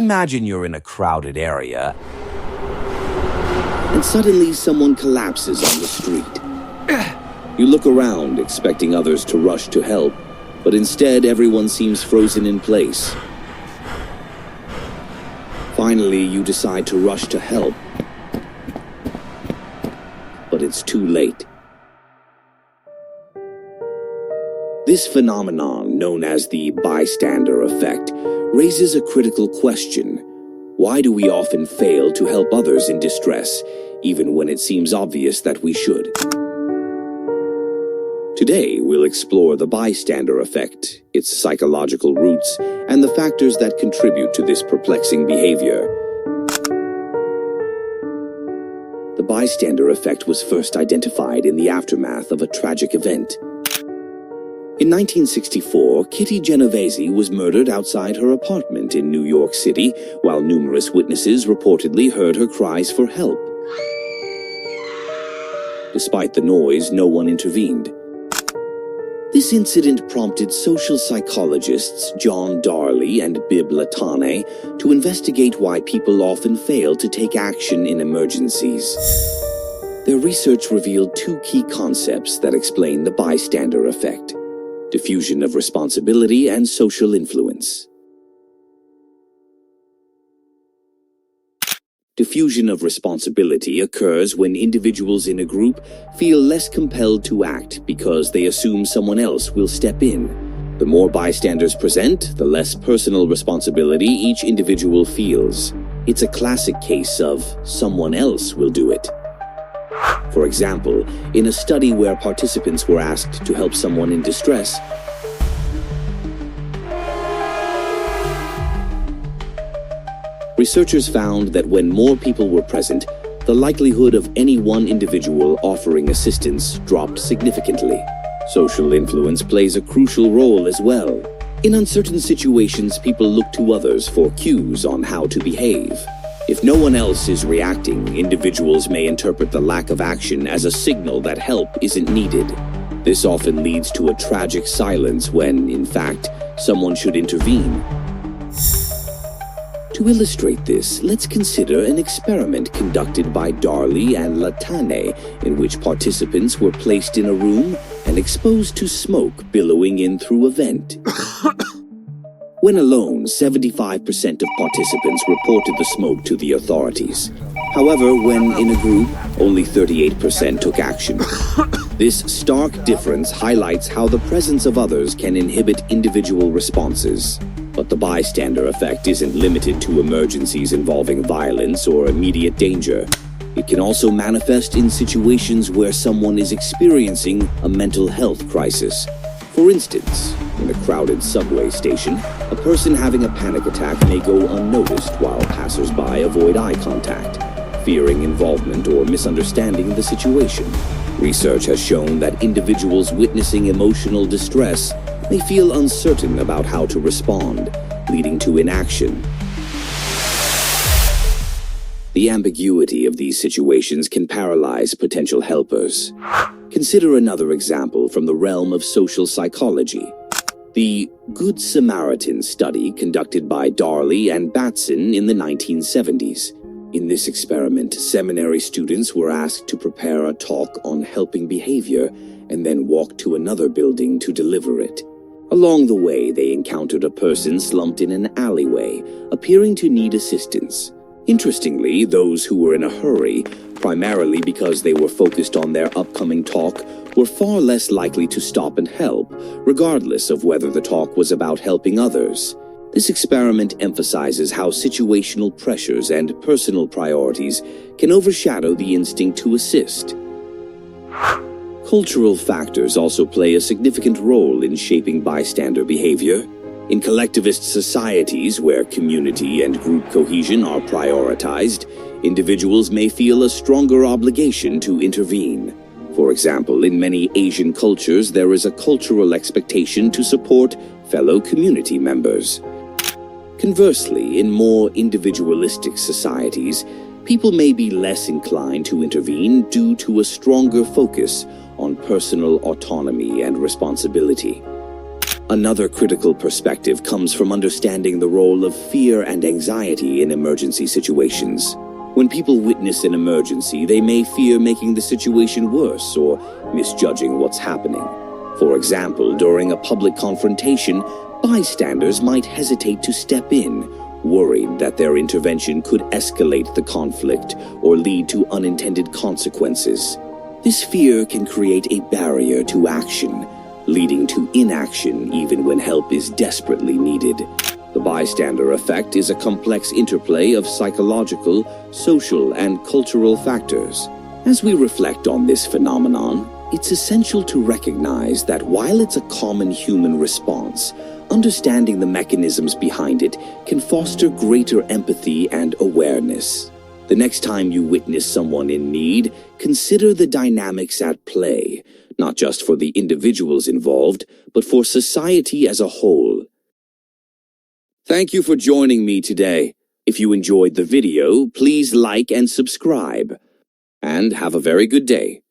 Imagine you're in a crowded area, and suddenly someone collapses on the street. You look around, expecting others to rush to help, but instead everyone seems frozen in place. Finally, you decide to rush to help, but it's too late. This phenomenon, known as the bystander effect, raises a critical question. Why do we often fail to help others in distress, even when it seems obvious that we should? Today, we'll explore the bystander effect, its psychological roots, and the factors that contribute to this perplexing behavior. The bystander effect was first identified in the aftermath of a tragic event. In 1964, Kitty Genovese was murdered outside her apartment in New York City, while numerous witnesses reportedly heard her cries for help. Despite the noise, no one intervened. This incident prompted social psychologists John Darley and Bib Latane to investigate why people often fail to take action in emergencies. Their research revealed two key concepts that explain the bystander effect: diffusion of responsibility and social influence. Diffusion of responsibility occurs when individuals in a group feel less compelled to act because they assume someone else will step in. The more bystanders present, the less personal responsibility each individual feels. It's a classic case of someone else will do it. For example, in a study where participants were asked to help someone in distress, researchers found that when more people were present, the likelihood of any one individual offering assistance dropped significantly. Social influence plays a crucial role as well. In uncertain situations, people look to others for cues on how to behave. If no one else is reacting, individuals may interpret the lack of action as a signal that help isn't needed. This often leads to a tragic silence when, in fact, someone should intervene. To illustrate this, let's consider an experiment conducted by Darley and Latane, in which participants were placed in a room and exposed to smoke billowing in through a vent. When alone, 75% of participants reported the smoke to the authorities. However, when in a group, only 38% took action. This stark difference highlights how the presence of others can inhibit individual responses. But the bystander effect isn't limited to emergencies involving violence or immediate danger. It can also manifest in situations where someone is experiencing a mental health crisis. For instance, in a crowded subway station, a person having a panic attack may go unnoticed while passers-by avoid eye contact, fearing involvement or misunderstanding the situation. Research has shown that individuals witnessing emotional distress may feel uncertain about how to respond, leading to inaction. The ambiguity of these situations can paralyze potential helpers. Consider another example from the realm of social psychology. The Good Samaritan study conducted by Darley and Batson in the 1970s. In this experiment, seminary students were asked to prepare a talk on helping behavior and then walk to another building to deliver it. Along the way, they encountered a person slumped in an alleyway, appearing to need assistance. Interestingly, those who were in a hurry, primarily because they were focused on their upcoming talk, were far less likely to stop and help, regardless of whether the talk was about helping others. This experiment emphasizes how situational pressures and personal priorities can overshadow the instinct to assist. Cultural factors also play a significant role in shaping bystander behavior. In collectivist societies where community and group cohesion are prioritized, individuals may feel a stronger obligation to intervene. For example, in many Asian cultures, there is a cultural expectation to support fellow community members. Conversely, in more individualistic societies, people may be less inclined to intervene due to a stronger focus on personal autonomy and responsibility. Another critical perspective comes from understanding the role of fear and anxiety in emergency situations. When people witness an emergency, they may fear making the situation worse or misjudging what's happening. For example, during a public confrontation, bystanders might hesitate to step in, worried that their intervention could escalate the conflict or lead to unintended consequences. This fear can create a barrier to action, leading to inaction even when help is desperately needed. The bystander effect is a complex interplay of psychological, social, and cultural factors. As we reflect on this phenomenon, it's essential to recognize that while it's a common human response, understanding the mechanisms behind it can foster greater empathy and awareness. The next time you witness someone in need, consider the dynamics at play, not just for the individuals involved, but for society as a whole. Thank you for joining me today. If you enjoyed the video, please like and subscribe. And have a very good day.